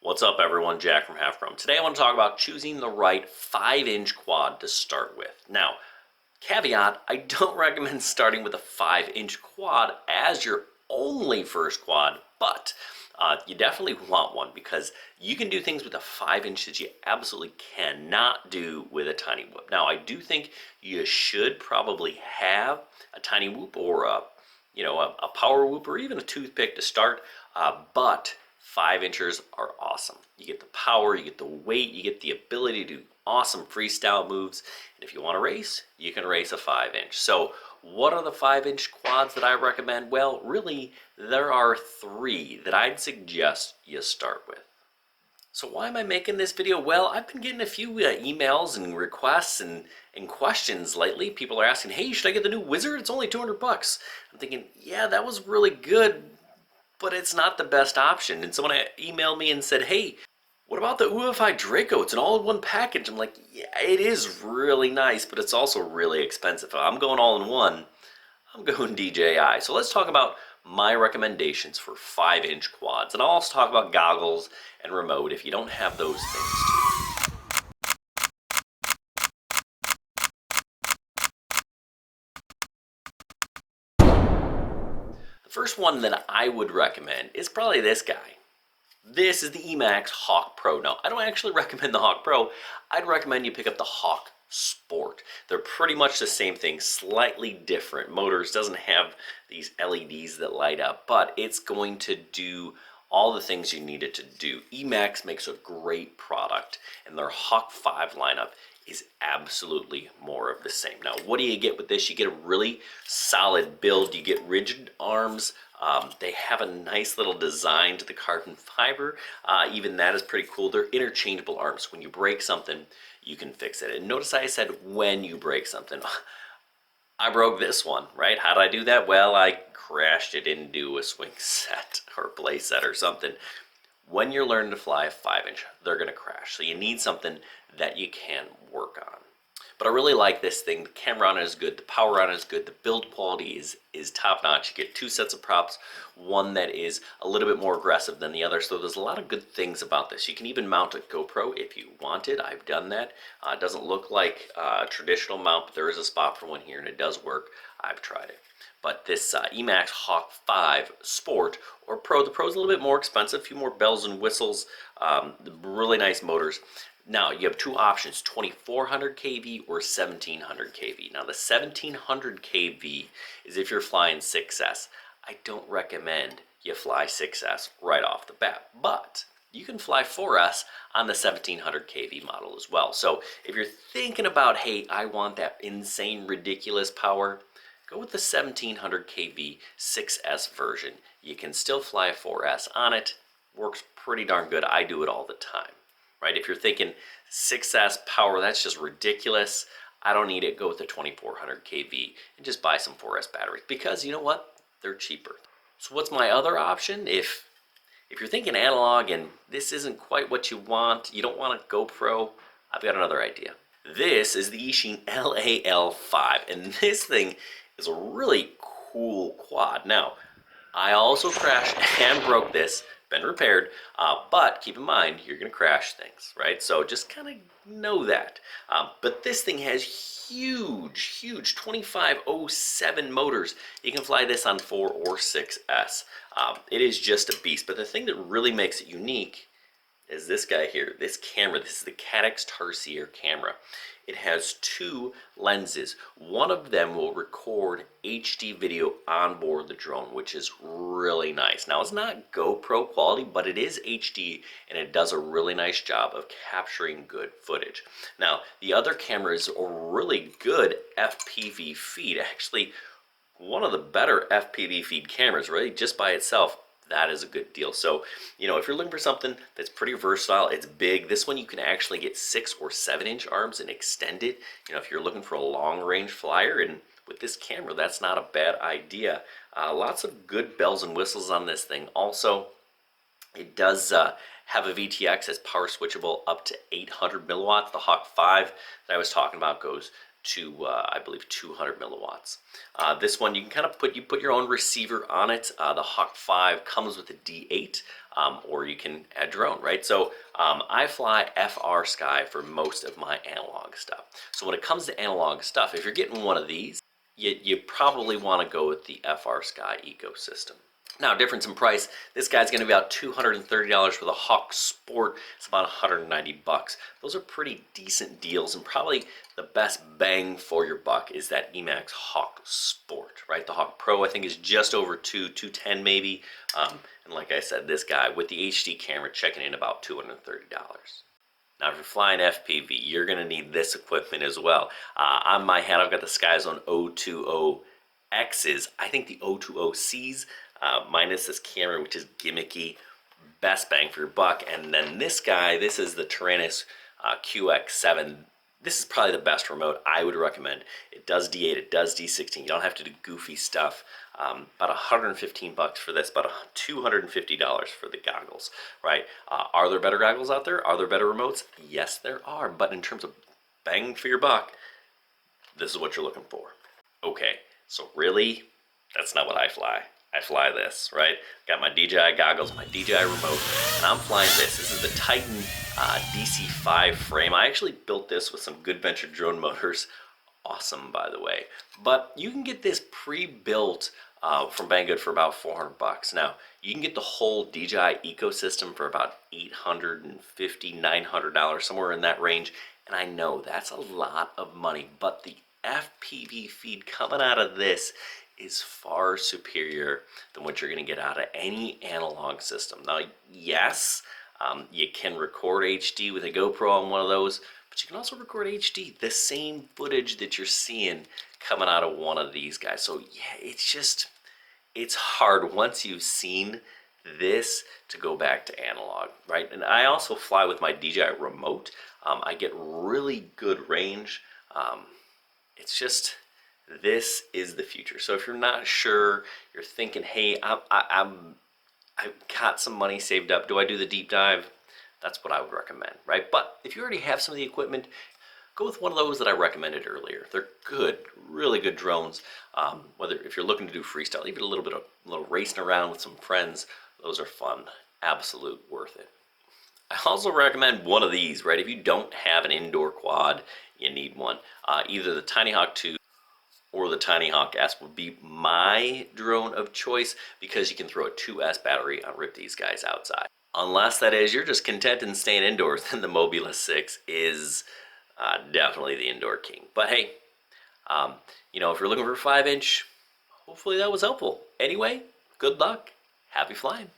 What's up everyone, Jack from Half Chrome. Today I want to talk about choosing the right 5-inch quad to start with. Now, caveat, I don't recommend starting with a 5-inch quad as your only first quad, but you definitely want one because you can do things with a 5-inch that you absolutely cannot do with a tiny whoop. Now, I do think you should probably have a tiny whoop or a power whoop or even a toothpick to start, but 5-inchers are awesome. You get the power, you get the weight, you get the ability to do awesome freestyle moves. And if you want to race, you can race a 5-inch. So what are the 5-inch quads that I recommend? Well, really, there are 3 that I'd suggest you start with. So why am I making this video? Well, I've been getting a few emails and requests and questions lately. People are asking, hey, should I get the new Wizard? It's only 200 bucks. I'm thinking, yeah, that was really good, but it's not the best option. And someone emailed me and said, hey, what about the UFI Draco? It's an all-in-one package. I'm like, yeah, it is really nice, but it's also really expensive. If I'm going all-in-one, I'm going DJI. So let's talk about my recommendations for 5-inch quads. And I'll also talk about goggles and remote if you don't have those things too. The first one that I would recommend is probably this guy. This is the Emax Hawk Pro. Now, I don't actually recommend the Hawk Pro. I'd recommend you pick up the Hawk Sport. They're pretty much the same thing, slightly different. Motors doesn't have these LEDs that light up, but it's going to do all the things you need it to do. Emax makes a great product, and their Hawk 5 lineup is absolutely more of the same. Now, what do you get with this? You get a really solid build. You get rigid arms. They have a nice little design to the carbon fiber. Even that is pretty cool. They're interchangeable arms. When you break something, you can fix it. And notice I said when you break something. I broke this one, right? How did I do that? Well, I crashed it into a swing set or play set or something. When you're learning to fly a 5-inch, they're going to crash. So you need something that you can work on. But I really like this thing. The camera on it is good. The power on it is good. The build quality is top notch. You get 2 sets of props, one that is a little bit more aggressive than the other. So there's a lot of good things about this. You can even mount a GoPro if you want it. I've done that. It doesn't look like a traditional mount, but there is a spot for one here and it does work. I've tried it. But this Emax Hawk 5 Sport or Pro, the Pro is a little bit more expensive, a few more bells and whistles, really nice motors. Now, you have 2 options, 2400 kV or 1700 kV. Now, the 1700 kV is if you're flying 6S. I don't recommend you fly 6S right off the bat, but you can fly 4S on the 1700 kV model as well. So if you're thinking about, hey, I want that insane, ridiculous power, go with the 1700 kV 6S version. You can still fly a 4S on it. Works pretty darn good. I do it all the time. Right? If you're thinking 6S power, that's just ridiculous, I don't need it, go with the 2400 kV and just buy some 4S batteries because you know what? They're cheaper. So what's my other option? If you're thinking analog and this isn't quite what you want, you don't want a GoPro, I've got another idea. This is the Eachine Lal5, and this thing is a really cool quad. Now, I also crashed and broke this, been repaired, but keep in mind, you're going to crash things, right? So just kind of know that. But this thing has huge 2507 motors. You can fly this on 4 or 6S. It is just a beast. But the thing that really makes it unique is this guy here, this camera. This is the Caddx Tarsier camera. It has 2 lenses. One of them will record HD video on board the drone, which is really nice. Now, it's not GoPro quality, but it is HD, and it does a really nice job of capturing good footage. Now, the other camera is a really good FPV feed. Actually, one of the better FPV feed cameras, really, just by itself. That is a good deal. So, you know, if you're looking for something that's pretty versatile, it's big. This one you can actually get 6 or 7-inch arms and extend it. You know, if you're looking for a long-range flyer, and with this camera, that's not a bad idea. Lots of good bells and whistles on this thing. Also, it does have a VTX that's power switchable up to 800 milliwatts. The Hawk 5 that I was talking about goes to I believe 200 milliwatts. This one you can kind of put your own receiver on it. The Hawk 5 comes with a D8, or you can add your own, right? So I fly FR Sky for most of my analog stuff. So when it comes to analog stuff, if you're getting one of these, you probably want to go with the FR Sky ecosystem. Now, difference in price, this guy's going to be about $230 for the Hawk Sport. It's about 190 bucks. Those are pretty decent deals, and probably the best bang for your buck is that Emax Hawk Sport, right? The Hawk Pro, I think, is just over 210 maybe. And like I said, this guy with the HD camera checking in about $230. Now, if you're flying FPV, you're going to need this equipment as well. On my hat, I've got the SkyZone 020X's. I think the 020C's, minus this camera, which is gimmicky, best bang for your buck. And then this guy, this is the Taranis QX7. This is probably the best remote I would recommend. It does D8, it does D16. You don't have to do goofy stuff. About 115 bucks for this, about $250 for the goggles, right? Are there better goggles out there? Are there better remotes? Yes, there are. But in terms of bang for your buck, this is what you're looking for. Okay, so really, that's not what I fly. I fly this, right? Got my DJI goggles, my DJI remote, and I'm flying this. This is the Titan DC5 frame. I actually built this with some Good Venture drone motors. Awesome, by the way. But you can get this pre-built from Banggood for about 400 bucks. Now, you can get the whole DJI ecosystem for about $850, $900, somewhere in that range. And I know that's a lot of money, but the FPV feed coming out of this is far superior than what you're going to get out of any analog system. Now, yes, you can record HD with a GoPro on one of those, but you can also record HD, the same footage that you're seeing coming out of one of these guys. So yeah, it's hard once you've seen this to go back to analog, right? And I also fly with my DJI remote. I get really good range. It's just, this is the future. So if you're not sure, you're thinking, hey, I've got some money saved up, do I do the deep dive? That's what I would recommend, right? But if you already have some of the equipment, go with one of those that I recommended earlier. They're good, really good drones. Whether if you're looking to do freestyle, even a little racing around with some friends, those are fun, absolute worth it. I also recommend one of these, right? If you don't have an indoor quad, you need one. Either the Tiny Hawk 2 or the Tiny Hawk S would be my drone of choice, because you can throw a 2S battery and rip these guys outside. Unless that is, you're just content in staying indoors, then the Mobula 6 is definitely the indoor king. But hey, you know, if you're looking for a 5-inch, hopefully that was helpful. Anyway, good luck. Happy flying.